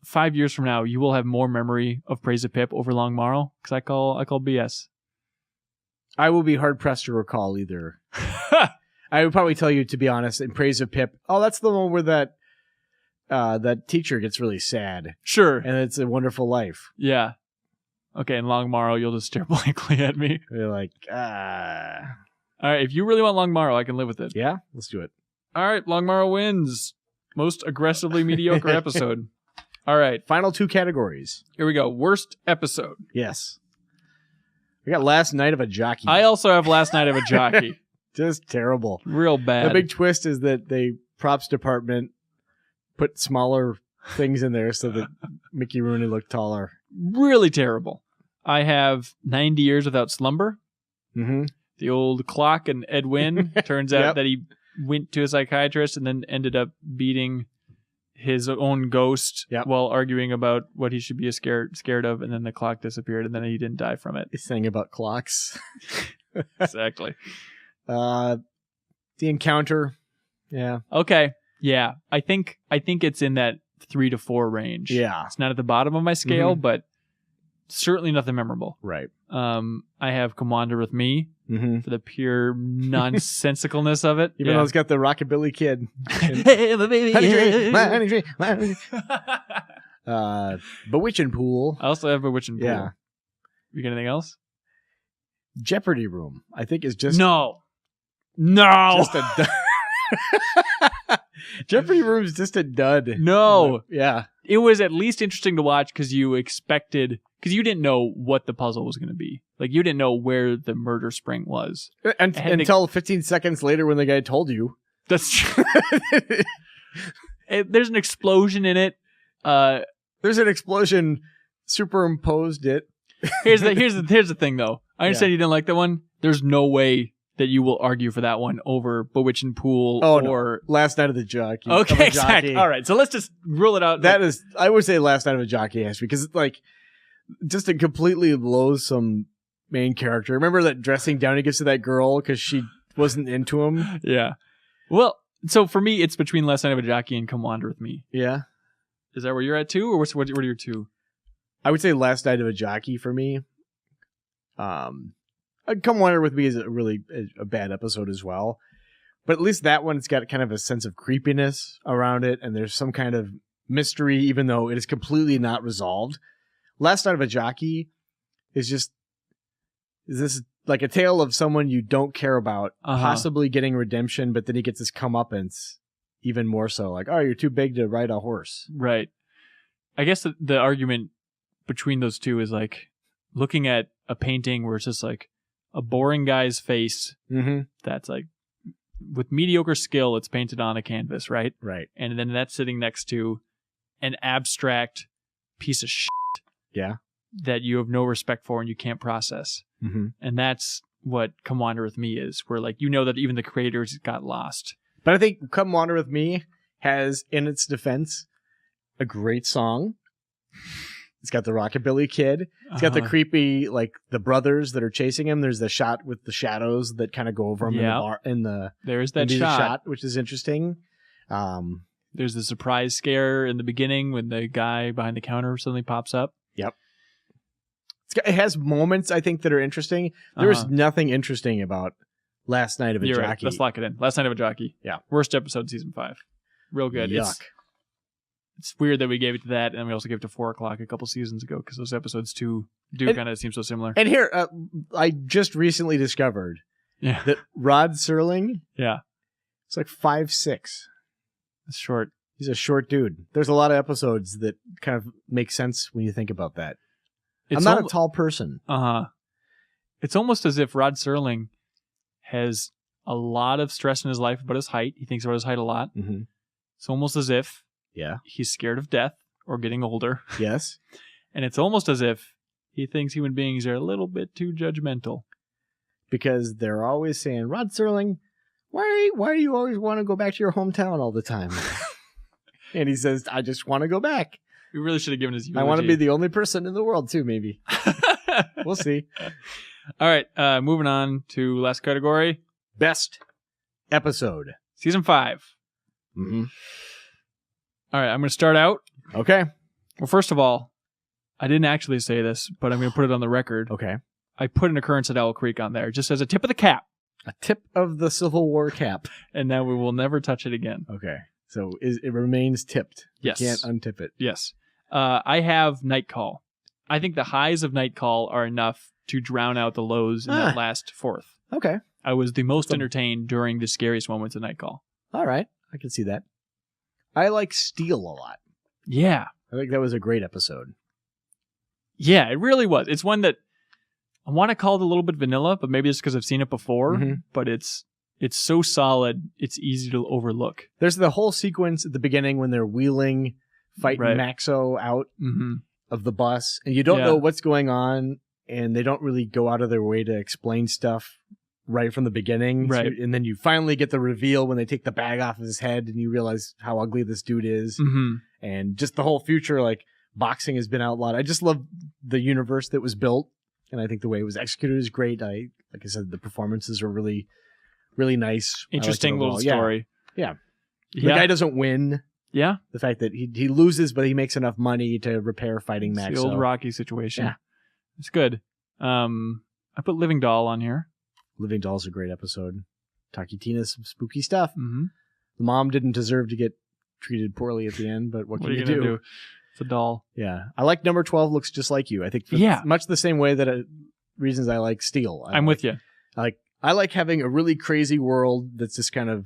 5 years from now you will have more memory of Praise of Pip over Longmorrow? Because I call BS. I will be hard pressed to recall either. I would probably tell you, to be honest, in Praise of Pip, oh, that's the one where that teacher gets really sad. Sure. And it's a wonderful life. Yeah. Okay, in Longmorrow, you'll just stare blankly at me. You're like, All right, if you really want Longmorrow, I can live with it. Yeah, let's do it. All right, Longmorrow wins. Most aggressively mediocre episode. All right. Final 2 categories. Here we go. Worst episode. Yes. We got Last Night of a Jockey. I also have Last Night of a Jockey. Just terrible. Real bad. The big twist is that the props department put smaller things in there so that Mickey Rooney looked taller. Really terrible. I have 90 Years Without Slumber. Mm-hmm. The old clock and Ed Wynn. Turns out that he went to a psychiatrist and then ended up beating his own ghost while arguing about what he should be scared of, and then the clock disappeared, and then he didn't die from it. He's saying about clocks. Exactly. The Encounter. Yeah. Okay. Yeah. I think it's in that 3 to 4 range. Yeah. It's not at the bottom of my scale, but certainly nothing memorable. Right. I have Come Wander With Me for the pure nonsensicalness of it. Even though it's got the Rockabilly Kid. Hey, my baby. Honey tree. Bewitching Pool. I also have Bewitching Pool. Yeah. You got anything else? Jeopardy Room, I think, is just... No. Just a Jeopardy Room's just a dud. No. Yeah. It was at least interesting to watch because you didn't know what the puzzle was going to be. Like, you didn't know where the murder spring was. Until 15 seconds later when the guy told you. That's true. There's an explosion in it. There's an explosion superimposed it. Here's the thing, though. I understand you didn't like that one. There's no way that you will argue for that one over Bewitching Pool or Last Night of the Jockey. Okay, exactly. All right, so let's just rule it out. I would say Last Night of a Jockey, actually, because it's like just a completely loathsome main character. Remember that dressing down he gives to that girl because she wasn't into him? Yeah. Well, so for me, it's between Last Night of a Jockey and Come Wander With Me. Yeah. Is that where you're at too, or what are your two? I would say Last Night of a Jockey for me. Come Wander With Me is a bad episode as well. But at least that one's got kind of a sense of creepiness around it, and there's some kind of mystery, even though it is completely not resolved. Last Night of a Jockey is this like a tale of someone you don't care about, possibly getting redemption, but then he gets his comeuppance even more so. Like, oh, you're too big to ride a horse. Right. I guess the argument between those two is like looking at a painting where it's just like a boring guy's face that's like with mediocre skill, it's painted on a canvas, right? Right. And then that's sitting next to an abstract piece of shit that you have no respect for and you can't process. And that's what Come Wander With Me is, where like you know that even the creators got lost. But I think Come Wander With Me has, in its defense, a great song. It's got the Rockabilly Kid. It's got the creepy, like, the brothers that are chasing him. There's the shot with the shadows that kind of go over him There's that shot, which is interesting. There's the surprise scare in the beginning when the guy behind the counter suddenly pops up. Yep. It has moments, I think, that are interesting. There's nothing interesting about Last Night of a Jockey. Right. Let's lock it in. Last Night of a Jockey. Yeah. Worst episode, season 5. Real good. Yuck. It's weird that we gave it to that, and we also gave it to 4 o'clock a couple seasons ago, because those episodes do kind of seem so similar. And here, I just recently discovered that Rod Serling, it's like 5'6". It's short. He's a short dude. There's a lot of episodes that kind of make sense when you think about that. I'm not a tall person. It's almost as if Rod Serling has a lot of stress in his life about his height. He thinks about his height a lot. Mm-hmm. It's almost as if Yeah. he's scared of death or getting older. Yes. And it's almost as if he thinks human beings are a little bit too judgmental. Because they're always saying, Rod Serling, why do you always want to go back to your hometown all the time? And he says, I just want to go back. We really should have given his eulogy. I want to be the only person in the world, too, maybe. We'll see. All right, moving on to last category. Best episode. Season 5. Mm-hmm. All right, I'm going to start out. Okay. Well, first of all, I didn't actually say this, but I'm going to put it on the record. Okay. I put an occurrence at Owl Creek on there, just as a tip of the cap. A tip of the Civil War cap. And now we will never touch it again. Okay. So it remains tipped. Yes. You can't untip it. Yes. I have Night Call. I think the highs of Night Call are enough to drown out the lows in that last fourth. Okay. I was the most entertained during the scariest moments of Night Call. All right. I can see that. I like Steel a lot. Yeah. I think that was a great episode. Yeah, it really was. It's one that I want to call it a little bit vanilla, but maybe it's because I've seen it before. Mm-hmm. But it's so solid, it's easy to overlook. There's the whole sequence at the beginning when they're wheeling, fighting Maxo out of the bus, and you don't know what's going on, and they don't really go out of their way to explain stuff right from the beginning. Right. So, and then you finally get the reveal when they take the bag off of his head, and you realize how ugly this dude is. Mm-hmm. And just the whole future, like, boxing has been outlawed. I just love the universe that was built, and I think the way it was executed is great. Like I said, the performances are really, really nice. Interesting little story. Yeah. The guy doesn't win. Yeah. The fact that he loses, but he makes enough money to repair fighting Max. The old Rocky situation. Yeah. It's good. I put Living Doll on here. Living Doll's a great episode. Taki Tina's some spooky stuff. Mm-hmm. The mom didn't deserve to get treated poorly at the end, but what can you do? It's a doll. Yeah. I like number 12 looks just like you. I think much the same way that reasons I like Steel. I'm with you. I like having a really crazy world that's just kind of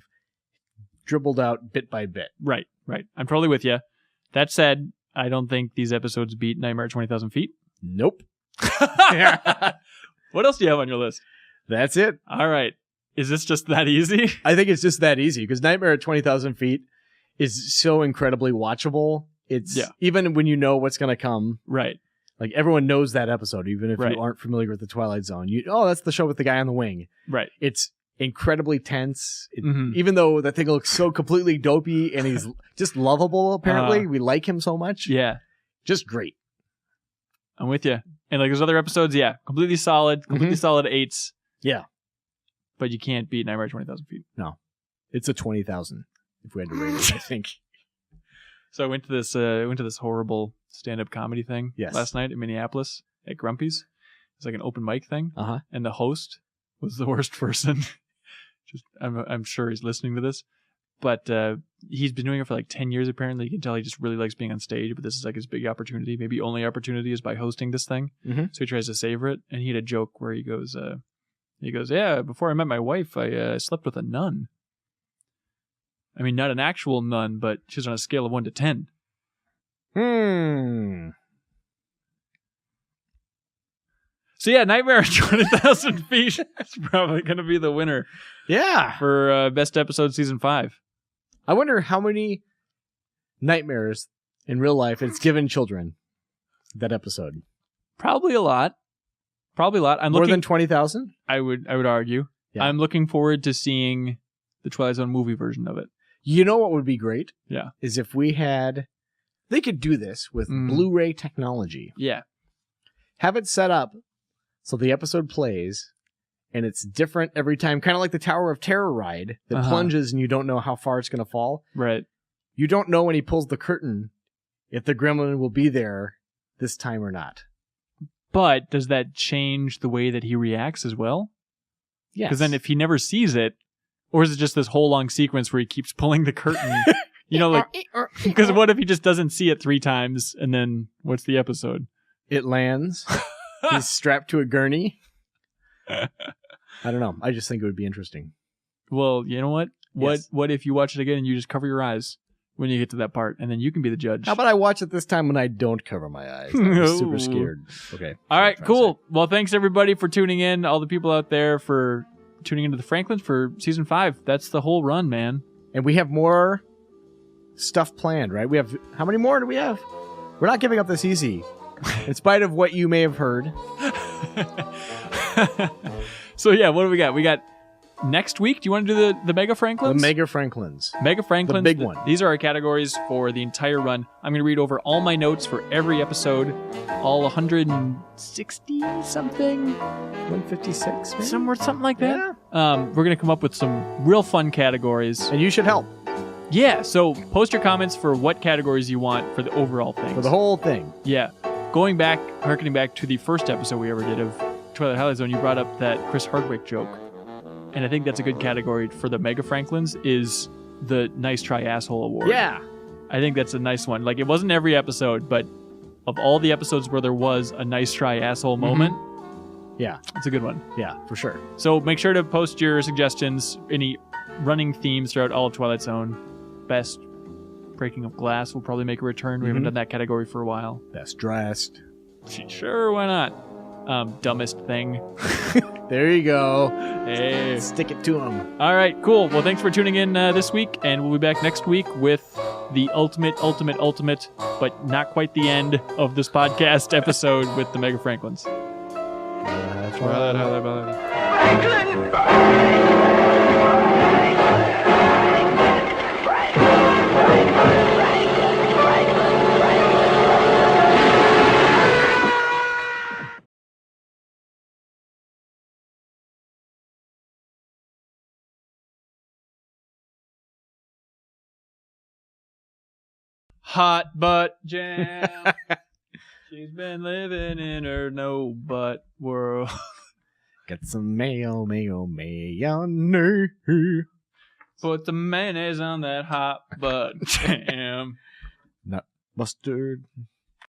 dribbled out bit by bit. Right. I'm totally with you. That said, I don't think these episodes beat Nightmare at 20,000 Feet. Nope. What else do you have on your list? That's it. All right. Is this just that easy? I think it's just that easy because Nightmare at 20,000 Feet is so incredibly watchable. It's even when you know what's going to come. Right. Like everyone knows that episode, even if you aren't familiar with the Twilight Zone. That's the show with the guy on the wing. Right. It's incredibly tense. Even though that thing looks so completely dopey and he's just lovable, apparently. We like him so much. Yeah. Just great. I'm with you. And like those other episodes, completely solid 8s. Yeah. But you can't beat Nightmare at 20,000 Feet. No. It's a 20,000 if we had to rate it, I think. So I went to this horrible stand-up comedy thing last night in Minneapolis at Grumpy's. It's like an open mic thing. Uh-huh. And the host was the worst person. I'm sure he's listening to this. But he's been doing it for like 10 years apparently. You can tell he just really likes being on stage, but this is like his big opportunity. Maybe only opportunity is by hosting this thing. Mm-hmm. So he tries to savor it. And he had a joke where he goes, yeah, before I met my wife, I slept with a nun. I mean, not an actual nun, but she's on a scale of 1 to 10. So yeah, Nightmare at 20,000 Feet is probably going to be the winner. Yeah. For Best Episode Season 5. I wonder how many nightmares in real life it's given children, that episode. Probably a lot. More than 20,000? I would argue. Yeah. I'm looking forward to seeing the Twilight Zone movie version of it. You know what would be great? Yeah. Is if we had... They could do this with Blu-ray technology. Yeah. Have it set up so the episode plays, and it's different every time. Kind of like the Tower of Terror ride that plunges and you don't know how far it's going to fall. Right. You don't know when he pulls the curtain if the gremlin will be there this time or not. But does that change the way that he reacts as well? Yes. Because then if he never sees it, or is it just this whole long sequence where he keeps pulling the curtain? Because what if he just doesn't see it 3 times, and then what's the episode? It lands. He's strapped to a gurney. I don't know. I just think it would be interesting. Well, you know what? What if you watch it again and you just cover your eyes when you get to that part, and then you can be the judge? How about I watch it this time when I don't cover my eyes? I'm super scared. Okay. All right, cool. Well, thanks everybody for tuning in. All the people out there for tuning into the Franklins for season 5. That's the whole run, man. And we have more stuff planned, right? We have, how many more do we have? We're not giving up this easy, in spite of what you may have heard. So yeah, what do we got? We got next week. Do you want to do the Mega Franklins? The Mega Franklins. Mega Franklins. The big one. These are our categories for the entire run. I'm going to read over all my notes for every episode, all 160 something, 156, maybe? something like that. Yeah. We're going to come up with some real fun categories. And you should help. Yeah, so post your comments for what categories you want for the overall thing. For the whole thing. Yeah. Harkening back to the first episode we ever did of Twilight Zone, you brought up that Chris Hardwick joke. And I think that's a good category for the Mega Franklins is the Nice Try Asshole Award. Yeah. I think that's a nice one. Like, it wasn't every episode, but of all the episodes where there was a Nice Try Asshole moment, yeah, it's a good one. Yeah, for sure. So make sure to post your suggestions, any running themes throughout all of Twilight Zone. Best breaking of glass will probably make a return. We haven't done that category for a while. Best dressed. Sure, why not? Dumbest thing. There you go. Hey. Stick it to them. All right, cool. Well, thanks for tuning in this week, and we'll be back next week with the ultimate, but not quite the end of this podcast episode with the Mega Franklins. Hot butt jam. She's been living in her no butt world. Got some mayo on her. Put the mayonnaise on that hot butt jam. Nut mustard.